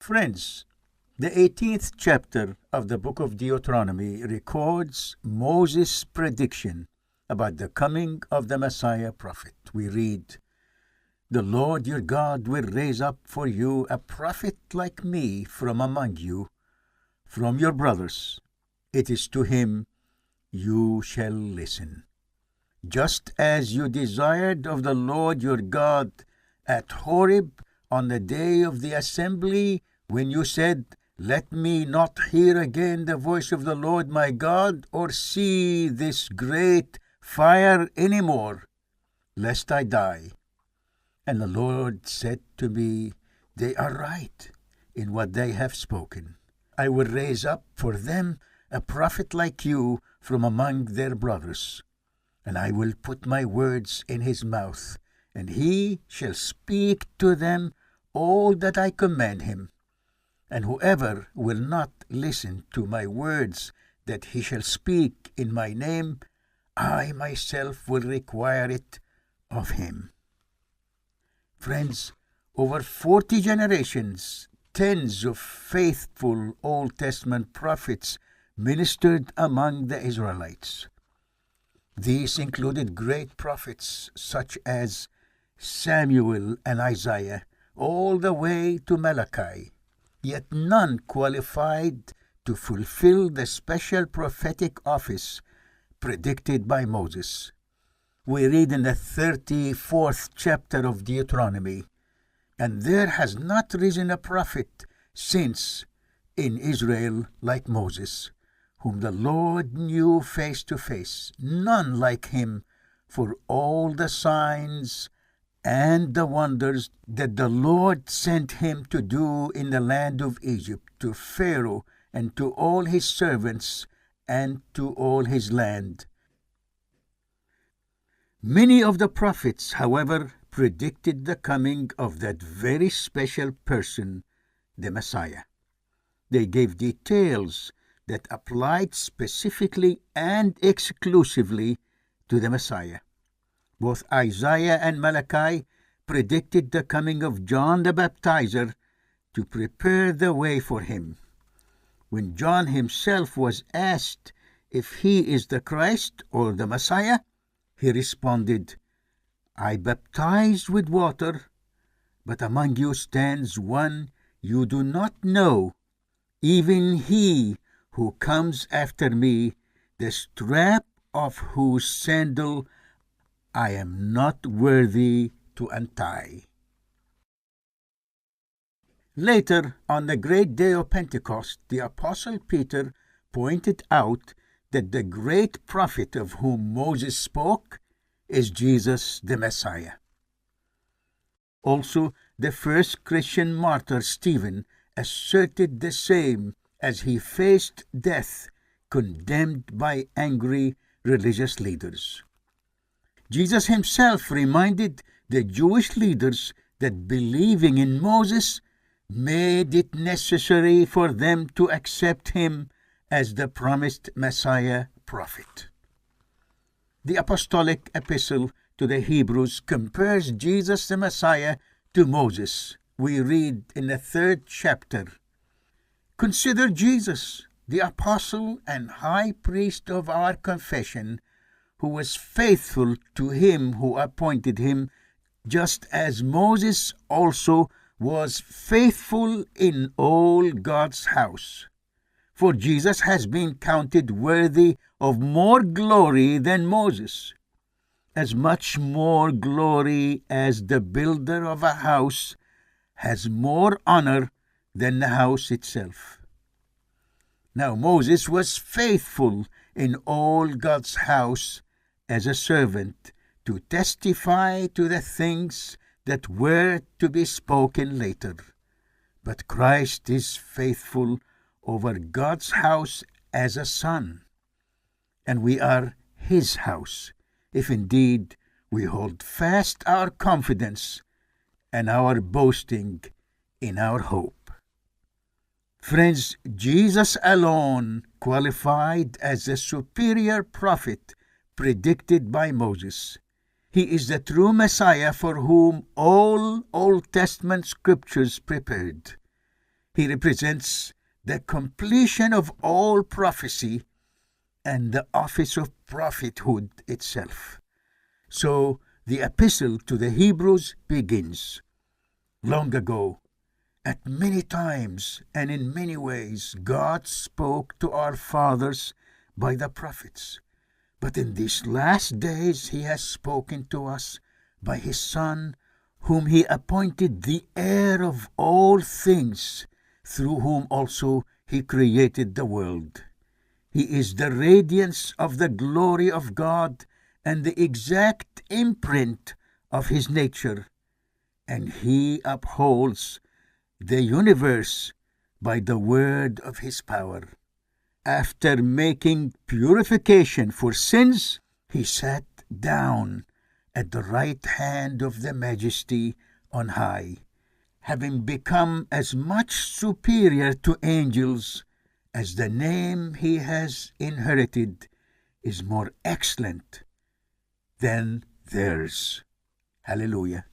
Friends, the 18th chapter of the book of Deuteronomy records Moses' prediction about the coming of the Messiah prophet. We read, "The Lord your God will raise up for you a prophet like me from among you, from your brothers. It is to him you shall listen. Just as you desired of the Lord your God at Horeb on the day of the assembly, when you said, 'Let me not hear again the voice of the Lord my God, or see this great fire any more, lest I die.' And the Lord said to me, 'They are right in what they have spoken. I will raise up for them a prophet like you from among their brothers, and I will put my words in his mouth, and he shall speak to them all that I command him. And whoever will not listen to my words that he shall speak in my name, I myself will require it of him.'" Friends, over 40 generations, tens of faithful Old Testament prophets ministered among the Israelites. These included great prophets such as Samuel and Isaiah, all the way to Malachi, yet none qualified to fulfill the special prophetic office predicted by Moses. We read in the 34th chapter of Deuteronomy, "And there has not risen a prophet since in Israel like Moses, whom the Lord knew face to face, none like him for all the signs and the wonders that the Lord sent him to do in the land of Egypt, to Pharaoh and to all his servants and to all his land." Many of the prophets, however, predicted the coming of that very special person, the Messiah. They gave details that applied specifically and exclusively to the Messiah. Both Isaiah and Malachi predicted the coming of John the Baptizer to prepare the way for him. When John himself was asked if he is the Christ or the Messiah, he responded, "I baptize with water, but among you stands one you do not know, even he who comes after me, the strap of whose sandal I am not worthy to untie." Later, on the great day of Pentecost, the Apostle Peter pointed out that the great prophet of whom Moses spoke is Jesus the Messiah. Also, the first Christian martyr, Stephen, asserted the same as he faced death, condemned by angry religious leaders. Jesus himself reminded the Jewish leaders that believing in Moses made it necessary for them to accept him as the promised Messiah prophet. The apostolic epistle to the Hebrews compares Jesus the Messiah to Moses. We read in the 3rd chapter, "Consider Jesus, the apostle and high priest of our confession, who was faithful to him who appointed him, just as Moses also was faithful in all God's house. For Jesus has been counted worthy of more glory than Moses, as much more glory as the builder of a house has more honor than the house itself. Now Moses was faithful in all God's house as a servant to testify to the things that were to be spoken later. But Christ is faithful over God's house as a son, and we are his house, if indeed we hold fast our confidence and our boasting in our hope." Friends, Jesus alone qualified as the superior prophet predicted by Moses. He is the true Messiah for whom all Old Testament scriptures prepared. He represents the completion of all prophecy and the office of prophethood itself. So the epistle to the Hebrews begins. Long ago, at many times and in many ways, God spoke to our fathers by the prophets. But in these last days he has spoken to us by his Son, whom he appointed the heir of all things, through whom also he created the world. He is the radiance of the glory of God and the exact imprint of his nature, and he upholds the universe by the word of his power. After making purification for sins, he sat down at the right hand of the Majesty on high, having become as much superior to angels as the name he has inherited is more excellent than theirs. Hallelujah.